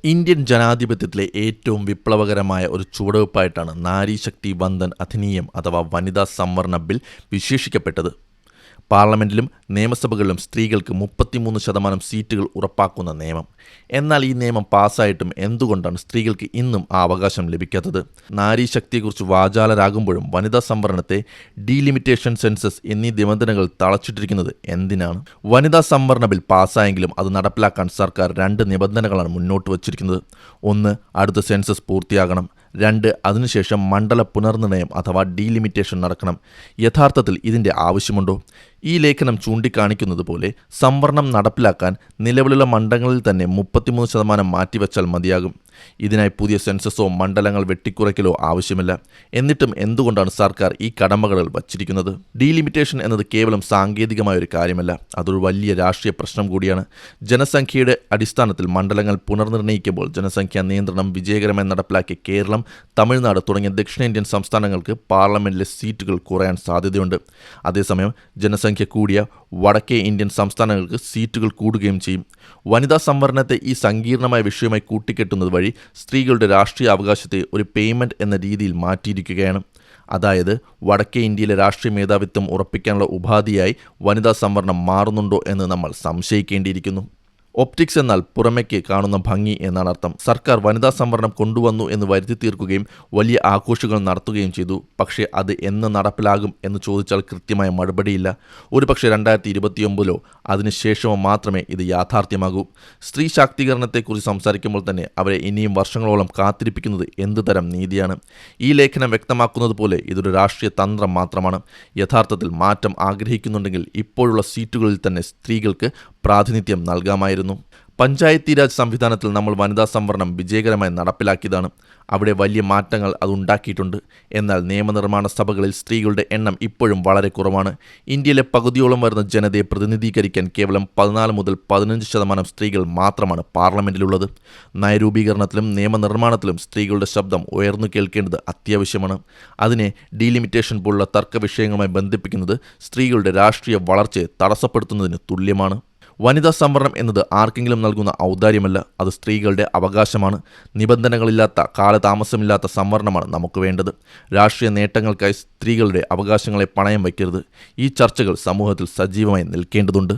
Indian ജനാധിപത്യത്തിലെ ഏറ്റവും വിപ്ലവകരമായ ഒരു ചുവടുവയ്പ്പായിട്ടാണ് നാരീശക്തി വന്ദൻ അധിനിയം അഥവാ വനിതാ സംവരണ ബിൽ വിശേഷിക്കപ്പെട്ടത്. പാർലമെന്റിലും നിയമസഭകളിലും സ്ത്രീകൾക്ക് 33% സീറ്റുകൾ ഉറപ്പാക്കുന്ന നിയമം. എന്നാൽ ഈ നിയമം പാസ്സായിട്ടും എന്തുകൊണ്ടാണ് സ്ത്രീകൾക്ക് ഇന്നും ആ അവകാശം ലഭിക്കാത്തത്? നാരീശക്തിയെക്കുറിച്ച് വാചാലരാകുമ്പോഴും വനിതാ സംവരണത്തെ ഡീലിമിറ്റേഷൻ, സെൻസസ് എന്നീ നിബന്ധനകൾ തളച്ചിട്ടിരിക്കുന്നത് എന്തിനാണ്? വനിതാ സംവരണ ബിൽ പാസ്സായെങ്കിലും അത് നടപ്പിലാക്കാൻ സർക്കാർ 2 നിബന്ധനകളാണ് മുന്നോട്ട് വച്ചിരിക്കുന്നത്. 1, അടുത്ത സെൻസസ് പൂർത്തിയാകണം. 2, അതിനുശേഷം മണ്ഡല പുനർനിർണയം അഥവാ ഡീലിമിറ്റേഷൻ നടക്കണം. യഥാർത്ഥത്തിൽ ഇതിൻ്റെ ആവശ്യമുണ്ടോ? ഈ ലേഖനം ചൂണ്ടിക്കാണിക്കുന്നത് പോലെ സംവരണം നടപ്പിലാക്കാൻ നിലവിലുള്ള മണ്ഡലങ്ങളിൽ തന്നെ 33% മാറ്റിവെച്ചാൽ മതിയാകും. ഇതിനായി പുതിയ സെൻസസോ മണ്ഡലങ്ങൾ വെട്ടിക്കുറയ്ക്കലോ ആവശ്യമില്ല. എന്നിട്ടും എന്തുകൊണ്ടാണ് സർക്കാർ ഈ കടമ്പകൾ വച്ചിരിക്കുന്നത്? ഡീലിമിറ്റേഷൻ എന്നത് കേവലം സാങ്കേതികമായ ഒരു കാര്യമല്ല, അതൊരു വലിയ രാഷ്ട്രീയ പ്രശ്നം കൂടിയാണ്. ജനസംഖ്യയുടെ അടിസ്ഥാനത്തിൽ മണ്ഡലങ്ങൾ പുനർനിർണ്ണയിക്കുമ്പോൾ ജനസംഖ്യാ നിയന്ത്രണം വിജയകരമായി നടപ്പിലാക്കിയ കേരളം, തമിഴ്നാട് തുടങ്ങിയ ദക്ഷിണേന്ത്യൻ സംസ്ഥാനങ്ങൾക്ക് പാർലമെന്റിലെ സീറ്റുകൾ കുറയാൻ സാധ്യതയുണ്ട്. അതേസമയം ജനസംഖ്യ കൂടിയ വടക്കേ ഇന്ത്യൻ സംസ്ഥാനങ്ങൾക്ക് സീറ്റുകൾ കൂടുകയും ചെയ്യും. വനിതാ സംവരണത്തെ ഈ സങ്കീർണമായ വിഷയമായി കൂട്ടിക്കെട്ടുന്നത് വഴി സ്ത്രീകളുടെ രാഷ്ട്രീയ അവകാശത്തെ ഒരു പേയ്മെന്റ് എന്ന രീതിയിൽ മാറ്റിയിരിക്കുകയാണ്. അതായത് വടക്കേ ഇന്ത്യയിലെ രാഷ്ട്രീയ മേധാവിത്വം ഉറപ്പിക്കാനുള്ള ഉപാധിയായി വനിതാ സംവരണം മാറുന്നുണ്ടോ എന്ന് നമ്മൾ സംശയിക്കേണ്ടിയിരിക്കുന്നു. ഒപ്റ്റിക്സ് എന്നാൽ പുറമേക്ക് കാണുന്ന ഭംഗി എന്നാണ് അർത്ഥം. സർക്കാർ വനിതാ സംവരണം കൊണ്ടുവന്നു എന്ന് വരുത്തി തീർക്കുകയും വലിയ ആഘോഷങ്ങൾ നടത്തുകയും ചെയ്തു. പക്ഷേ അത് എന്ന് നടപ്പിലാകും എന്ന് ചോദിച്ചാൽ കൃത്യമായ മറുപടിയില്ല. ഒരുപക്ഷെ 2029 അതിനുശേഷമോ മാത്രമേ ഇത് യാഥാർത്ഥ്യമാകൂ. സ്ത്രീ ശാക്തീകരണത്തെക്കുറിച്ച് സംസാരിക്കുമ്പോൾ തന്നെ അവരെ ഇനിയും വർഷങ്ങളോളം കാത്തിരിപ്പിക്കുന്നത് എന്തുതരം നീതിയാണ്? ഈ ലേഖനം വ്യക്തമാക്കുന്നത് പോലെ ഇതൊരു രാഷ്ട്രീയ തന്ത്രം മാത്രമാണ്. യഥാർത്ഥത്തിൽ മാറ്റം ആഗ്രഹിക്കുന്നുണ്ടെങ്കിൽ ഇപ്പോഴുള്ള സീറ്റുകളിൽ തന്നെ സ്ത്രീകൾക്ക് പ്രാതിനിധ്യം നൽകാമായിരുന്നു. പഞ്ചായത്തി രാജ് സംവിധാനത്തിൽ നമ്മൾ വനിതാ സംവരണം വിജയകരമായി നടപ്പിലാക്കിയതാണ്. അവിടെ വലിയ മാറ്റങ്ങൾ അതുണ്ടാക്കിയിട്ടുണ്ട്. എന്നാൽ നിയമനിർമ്മാണ സഭകളിൽ സ്ത്രീകളുടെ എണ്ണം ഇപ്പോഴും വളരെ കുറവാണ്. ഇന്ത്യയിലെ പകുതിയോളം വരുന്ന ജനതയെ പ്രതിനിധീകരിക്കാൻ കേവലം 14 മുതൽ 15% സ്ത്രീകൾ മാത്രമാണ് പാർലമെന്റിലുള്ളത്. നയരൂപീകരണത്തിലും നിയമനിർമ്മാണത്തിലും സ്ത്രീകളുടെ ശബ്ദം ഉയർന്നു കേൾക്കേണ്ടത് അത്യാവശ്യമാണ്. അതിനെ ഡീലിമിറ്റേഷൻ പോലുള്ള തർക്ക വിഷയങ്ങളുമായി ബന്ധിപ്പിക്കുന്നത് സ്ത്രീകളുടെ രാഷ്ട്രീയ വളർച്ചയെ തടസ്സപ്പെടുത്തുന്നതിന് തുല്യമാണ്. വനിതാ സംവരണം എന്നത് ആർക്കെങ്കിലും നൽകുന്ന ഔദാര്യമല്ല, അത് സ്ത്രീകളുടെ അവകാശമാണ്. നിബന്ധനകളില്ലാത്ത, കാലതാമസമില്ലാത്ത സംവരണമാണ് നമുക്ക് വേണ്ടത്. രാഷ്ട്രീയ നേട്ടങ്ങൾക്കായി സ്ത്രീകളുടെ അവകാശങ്ങളെ പണയം വയ്ക്കരുത്. ഈ ചർച്ചകൾ സമൂഹത്തിൽ സജീവമായി നിൽക്കേണ്ടതുണ്ട്.